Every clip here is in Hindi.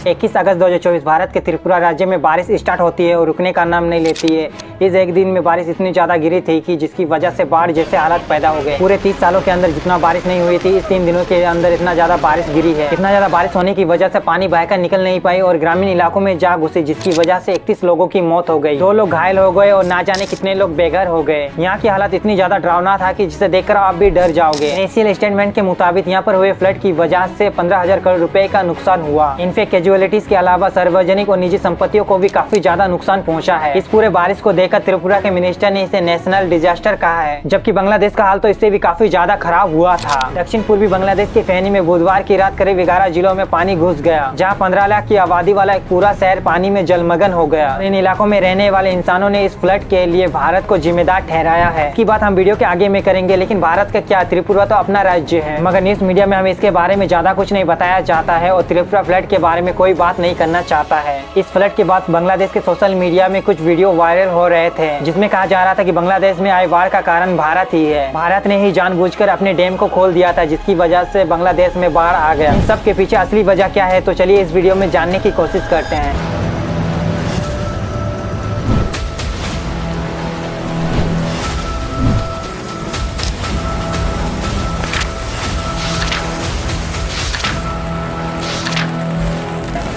21 अगस्त 2024 भारत के त्रिपुरा राज्य में बारिश स्टार्ट होती है और रुकने का नाम नहीं लेती है। इस एक दिन में बारिश इतनी ज़्यादा गिरी थी कि जिसकी वजह से बाढ़ जैसे हालात पैदा हो गए। पूरे 30 सालों के अंदर जितना बारिश नहीं हुई थी, इस 3 दिनों के अंदर इतना ज़्यादा बारिश गिरी है। इतना ज़्यादा बारिश होने की वजह से पानी बहकर निकल नहीं पाई और ग्रामीण इलाकों में जा घुसी, जिसकी वजह से 31 लोगों की मौत हो गई, 2 लोग घायल हो गए और ना जाने कितने लोग बेघर हो गए। यहाँ की हालत इतनी ज़्यादा डरावना था कि जिसे देखकर आप भी डर जाओगे। नेशनल स्टेटमेंट के मुताबिक यहाँ पर हुए फ्लड की वजह से 15,000 करोड़ रुपए का नुकसान हुआ। इनफैक्ट कैजुअलिटीज के अलावा सार्वजनिक और निजी संपत्तियों को भी काफी ज्यादा नुकसान पहुंचा है। इस पूरे बारिश को देखकर त्रिपुरा के मिनिस्टर ने इसे नेशनल डिजास्टर कहा है, जबकि बांग्लादेश का हाल तो इससे भी काफी ज्यादा खराब हुआ था। दक्षिण पूर्वी बांग्लादेश के फेनी में बुधवार की रात करीब 11 जिलों में पानी घुस गया, जहाँ 15 लाख की आबादी वाला एक पूरा शहर पानी में जलमग्न हो गया। इन इलाकों में रहने वाले इंसानों ने इस फ्लड के लिए भारत को जिम्मेदार ठहराया है। इसकी बात हम वीडियो के आगे में करेंगे, लेकिन भारत का क्या, त्रिपुरा तो अपना राज्य है, मगर न्यूज मीडिया में हमें इसके बारे में ज्यादा कुछ नहीं बताया जाता है और त्रिपुरा फ्लड के बारे में कोई बात नहीं करना चाहता है। इस फ्लड के बाद बांग्लादेश के सोशल मीडिया में कुछ वीडियो वायरल हो रहे थे, जिसमें कहा जा रहा था कि बांग्लादेश में आए बाढ़ का कारण भारत ही है। भारत ने ही जानबूझकर अपने डैम को खोल दिया था, जिसकी वजह से बांग्लादेश में बाढ़ आ गया। इन सब के पीछे असली वजह क्या है, तो चलिए इस वीडियो में जानने की कोशिश करते हैं।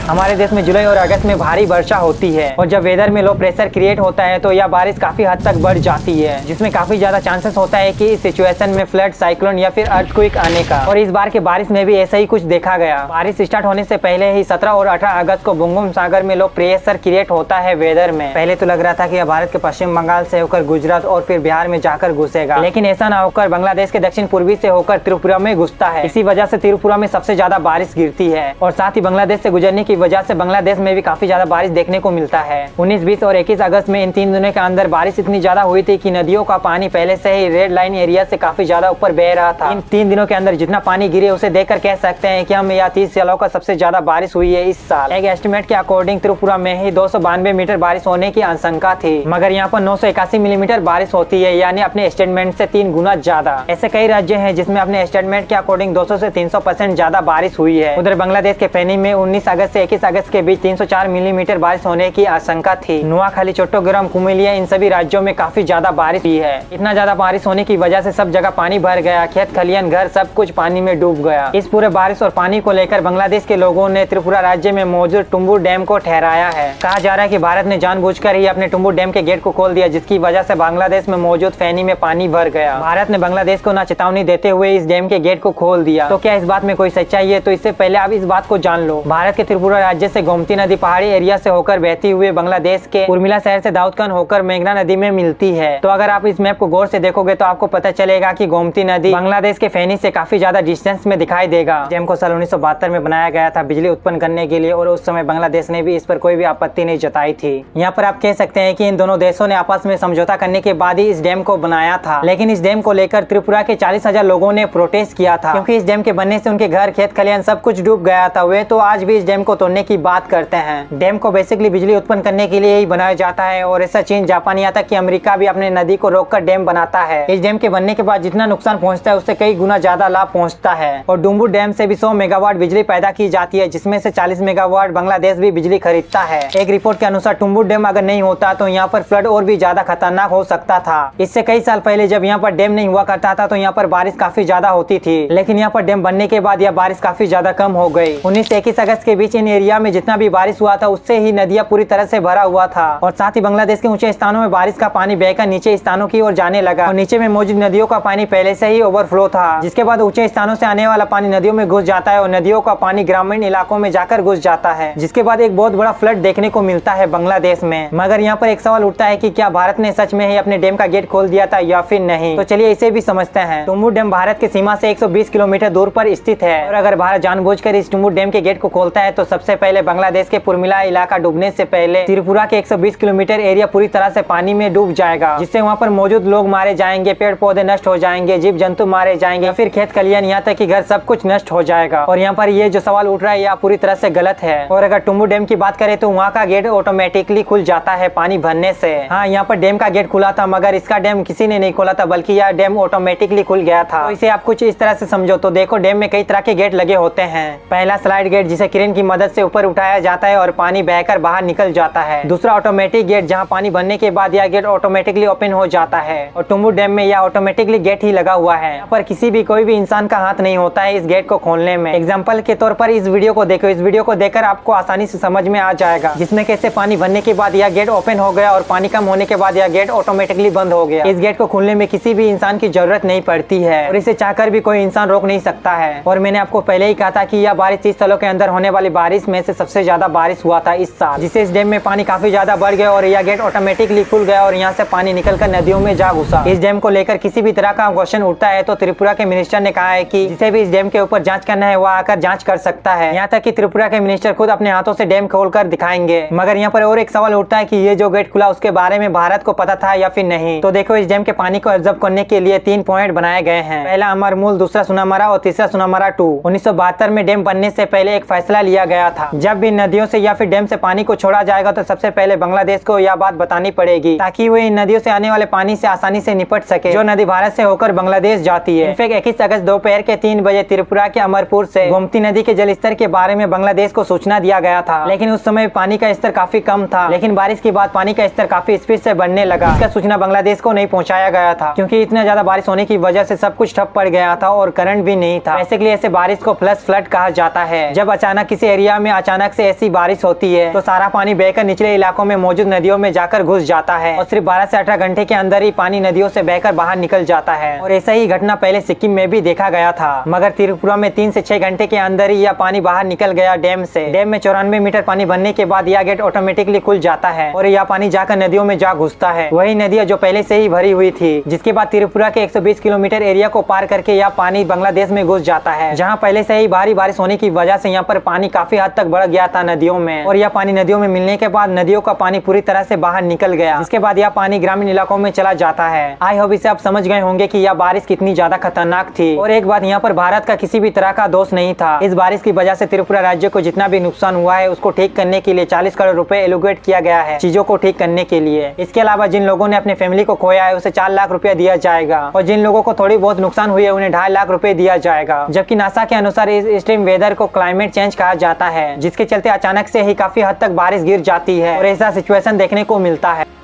हमारे देश में जुलाई और अगस्त में भारी वर्षा होती है और जब वेदर में लो प्रेशर क्रिएट होता है तो यह बारिश काफी हद तक बढ़ जाती है, जिसमें काफी ज्यादा चांसेस होता है कि इस सिचुएशन में फ्लड, साइक्लोन या फिर अर्थक्वेक आने का। और इस बार के बारिश में भी ऐसा ही कुछ देखा गया। बारिश स्टार्ट होने से पहले ही 17 और 18 अगस्त को बंगोम सागर में लो प्रेशर क्रिएट होता है वेदर में। पहले तो लग रहा था कि यह भारत के पश्चिम बंगाल से होकर गुजरात और फिर बिहार में जाकर घुसेगा, लेकिन ऐसा न होकर बांग्लादेश के दक्षिण पूर्वी से होकर त्रिपुरा में घुसता है। इसी वजह से त्रिपुरा में सबसे ज्यादा बारिश गिरती है और साथ ही बांग्लादेश से गुजरने की वजह से बांग्लादेश में भी काफी ज्यादा बारिश देखने को मिलता है। 19, 20 और 21 अगस्त में इन 3 दिनों के अंदर बारिश इतनी ज्यादा हुई थी कि नदियों का पानी पहले से ही रेड लाइन एरिया से काफी ज्यादा ऊपर बह रहा था। इन 3 दिनों के अंदर जितना पानी गिरे उसे देखकर कह सकते हैं कि हम यह 30 सालों का सबसे ज्यादा बारिश हुई है इस साल। एक एस्टिमेट के अकॉर्डिंग त्रिपुरा में ही 292 मीटर बारिश होने की आशंका थी, मगर यहाँ पर 981 मिलीमीटर बारिश होती है, यानी अपने एस्टिमेट से 3 गुना ज्यादा। ऐसे कई राज्य हैं जिसमें अपने एस्टिमेट के अकॉर्डिंग 200 से 300% ज्यादा बारिश हुई है। उधर बांग्लादेश के फेनी में 19 अगस्त से 21 अगस्त के बीच 304 मिलीमीटर बारिश होने की आशंका थी। नुआखाली, चट्टोग्राम, कुमिलिया इन सभी राज्यों में काफी ज्यादा बारिश हुई है। इतना ज्यादा बारिश होने की वजह से सब जगह पानी भर गया, खेत खलियान, घर सब कुछ पानी में डूब गया। इस पूरे बारिश और पानी को लेकर बांग्लादेश के लोगों ने त्रिपुरा राज्य में मौजूद टुम्बुर डैम को ठहराया है। कहा जा रहा है कि भारत ने जानबूझकर ही अपने टुम्बुर डैम के गेट को खोल दिया, जिसकी वजह से बांग्लादेश में मौजूद फेनी में पानी भर गया। भारत ने बांग्लादेश को न चेतावनी देते हुए इस डैम के गेट को खोल दिया। तो क्या इस बात में कोई सच्चाई है? तो इससे पहले आप इस बात को जान लो। भारत के त्रिपुरा राज्य से गोमती नदी पहाड़ी एरिया से होकर बहती हुए बांग्लादेश के उर्मिला शहर से दाऊदखान होकर मेघना नदी में मिलती है। तो अगर आप इस मैप को गौर से देखोगे तो आपको पता चलेगा कि गोमती नदी बांग्लादेश के फेनी से काफी ज्यादा डिस्टेंस में दिखाई देगा। डैम को साल 1972 में बनाया गया था बिजली उत्पन्न करने के लिए और उस समय बांग्लादेश ने भी इस पर कोई भी आपत्ति नहीं जताई थी। यहाँ पर आप कह सकते हैं कि इन दोनों देशों ने आपस में समझौता करने के बाद ही इस डैम को बनाया था, लेकिन इस डैम को लेकर त्रिपुरा के 40,000 लोगों ने प्रोटेस्ट किया था, क्योंकि इस डैम के बनने से उनके घर, खेत खलियान सब कुछ डूब गया था। वे तो आज भी इस डैम को तोड़ने की बात करते हैं। डैम को बेसिकली बिजली उत्पन्न करने के लिए ही बनाया जाता है और ऐसा चीन, जापान, यहाँ तक कि अमेरिका भी अपने नदी को रोककर डैम बनाता है। इस डैम के बनने के बाद जितना नुकसान पहुंचता है उससे कई गुना ज्यादा लाभ पहुंचता है। और डुम्बुर डैम से भी 100 मेगावाट बिजली पैदा की जाती है, जिसमें से 40 मेगावाट बांग्लादेश भी बिजली खरीदता है। एक रिपोर्ट के अनुसार टुम्बुर डैम अगर नहीं होता तो यहाँ पर फ्लड और भी ज्यादा खतरनाक हो सकता था। इससे कई साल पहले जब यहाँ पर डैम नहीं हुआ करता था तो यहाँ पर बारिश काफी ज्यादा होती थी, लेकिन यहाँ पर डैम बनने के बाद यह बारिश काफी ज्यादा कम हो गई। 19 से 21 अगस्त के बीच इन एरिया में जितना भी बारिश हुआ था उससे ही नदियां पूरी तरह से भरा हुआ था और साथ ही बांग्लादेश के ऊंचे स्थानों में बारिश का पानी बहकर नीचे स्थानों की ओर जाने लगा और नीचे में मौजूद नदियों का पानी पहले से ही ओवरफ्लो था, जिसके बाद ऊंचे स्थानों से आने वाला पानी नदियों में घुस जाता है और नदियों का पानी ग्रामीण इलाकों में जाकर घुस जाता है, जिसके बाद एक बहुत बड़ा फ्लड देखने को मिलता है बांग्लादेश में। मगर यहाँ पर एक सवाल उठता है कि क्या भारत ने सच में ही अपने डैम का गेट खोल दिया था या फिर नहीं? तो चलिए इसे भी समझते हैं। टुम्बुर डैम भारत की सीमा से 120 किलोमीटर दूर पर स्थित है और अगर भारत जानबूझकर इस टुम्बुर डैम के गेट को खोलता है तो सबसे पहले बांग्लादेश के पुरमिला इलाका डूबने से पहले त्रिपुरा के 120 किलोमीटर एरिया पूरी तरह से पानी में डूब जाएगा, जिससे वहाँ पर मौजूद लोग मारे जाएंगे, पेड़ पौधे नष्ट हो जाएंगे, जीव जंतु मारे जाएंगे, फिर खेत खलियान यहाँ तक कि घर सब कुछ नष्ट हो जाएगा। और यहाँ पर ये जो सवाल उठ रहा है यह पूरी तरह से गलत है। और अगर टुम्बुर डैम की बात करें तो वहाँ का गेट ऑटोमेटिकली खुल जाता है पानी भरने से। हाँ, यहाँ पर डैम का गेट खुला था मगर इसका डैम किसी ने नहीं खोला था, बल्कि यह डैम ऑटोमेटिकली खुल गया था। तो इसे आप कुछ इस तरह से समझो। तो देखो, डैम में कई तरह के गेट लगे होते हैं। पहला स्लाइड गेट, जिसे क्रेन की मदद से ऊपर उठाया जाता है और पानी बहकर बाहर निकल जाता है। दूसरा ऑटोमेटिक गेट, जहां पानी भरने के बाद यह गेट ऑटोमेटिकली ओपन हो जाता है और टुम्बू डैम में यह ऑटोमेटिकली गेट ही लगा हुआ है। यहाँ पर किसी भी कोई भी इंसान का हाथ नहीं होता है इस गेट को खोलने में। एग्जाम्पल के तौर पर इस वीडियो को देखो, इस वीडियो को देखकर आपको आसानी से समझ में आ जाएगा, जिसमें कैसे पानी भरने के बाद यह गेट ओपन हो गया और पानी कम होने के बाद यह गेट ऑटोमेटिकली बंद हो गया। इस गेट को खोलने में किसी भी इंसान की जरूरत नहीं पड़ती है और इसे चाहकर भी कोई इंसान रोक नहीं सकता है। और मैंने आपको पहले ही कहा था कि यह बारिश 30 सालों के अंदर होने वाली बारिश में से सबसे ज्यादा बारिश हुआ था इस साल, जिससे इस डैम में पानी काफी ज्यादा बढ़ गया और यह गेट ऑटोमेटिकली खुल गया और यहाँ से पानी निकलकर नदियों में जा घुसा। इस डैम को लेकर किसी भी तरह का क्वेश्चन उठता है तो त्रिपुरा के मिनिस्टर ने कहा है कि जिसे भी इस डैम के ऊपर जांच करना है वह आकर जांच कर सकता है। यहाँ तक कि त्रिपुरा के मिनिस्टर खुद अपने हाथों से डैम खोलकर दिखाएंगे। मगर यहाँ पर और एक सवाल उठता है कि ये जो गेट खुला उसके बारे में भारत को पता था या फिर नहीं। तो देखो, इस डैम के पानी को ऑब्जर्व करने के लिए 3 पॉइंट बनाए गए हैं। पहला अमरमूल, दूसरा सुनामरा और तीसरा सुनामरा 2। 1972 में डैम बनने से पहले एक फैसला लिया गया था, जब भी नदियों से या फिर डैम से पानी को छोड़ा जाएगा तो सबसे पहले बांग्लादेश को यह बात बतानी पड़ेगी, ताकि वो इन नदियों से आने वाले पानी से आसानी से निपट सके, जो नदी भारत से होकर बांग्लादेश जाती है। इनफैक्ट 21 अगस्त दोपहर के 3 बजे त्रिपुरा के अमरपुर से गोमती नदी के जलस्तर के बारे में बांग्लादेश को सूचना दिया गया था, लेकिन उस समय पानी का स्तर काफी कम था। लेकिन बारिश के बाद पानी का स्तर काफी स्पीड से बढ़ने लगा। इसका सूचना बांग्लादेश को नहीं पहुंचाया गया था, क्योंकि इतना ज्यादा बारिश होने की वजह से सब कुछ ठप पड़ गया था और करंट भी नहीं था। बेसिकली ऐसे बारिश को फ्लश फ्लड कहा जाता है। जब अचानक किसी एरिया में अचानक से ऐसी बारिश होती है तो सारा पानी बहकर निचले इलाकों में मौजूद नदियों में जाकर घुस जाता है और सिर्फ 12 से 18 घंटे के अंदर ही पानी नदियों से बहकर बाहर निकल जाता है। और ऐसा ही घटना पहले सिक्किम में भी देखा गया था, मगर त्रिपुरा में 3 से 6 घंटे के अंदर ही यह पानी बाहर निकल गया डैम से। डैम में 94 मीटर पानी भरने के बाद यह गेट ऑटोमेटिकली खुल जाता है और यह पानी जाकर नदियों में जा घुसता है, वही नदियां जो पहले से ही भरी हुई थी। जिसके बाद त्रिपुरा के 120 किलोमीटर एरिया को पार करके यह पानी बांग्लादेश में घुस जाता है, जहाँ पहले से ही भारी बारिश होने की वजह से यहाँ पर पानी काफी हद तक बढ़ गया था नदियों में। और यह पानी नदियों में मिलने के बाद नदियों का पानी पूरी तरह से बाहर निकल गया, जिसके बाद यह पानी ग्रामीण इलाकों में चला जाता है। आई होप इसे आप समझ गए होंगे कि यह बारिश कितनी ज्यादा खतरनाक थी। और एक बात, यहाँ पर भारत का किसी भी तरह का दोष नहीं था। इस बारिश की वजह से त्रिपुरा राज्य को जितना भी नुकसान हुआ है उसको ठीक करने के लिए 40 करोड़ रुपए एलोकेट किया गया है चीजों को ठीक करने के लिए। इसके अलावा जिन लोगों ने अपने फैमिली को खोया है उसे 4 लाख रुपया दिया जाएगा और जिन लोगों को थोड़ी बहुत नुकसान हुई है उन्हें 2.5 लाख रुपए दिया जाएगा। जबकि नासा के अनुसार इस एक्सट्रीम वेदर को क्लाइमेट चेंज कहा जाता है, जिसके चलते अचानक से ही काफी हद तक बारिश गिर जाती है और ऐसा सिचुएशन देखने को मिलता है।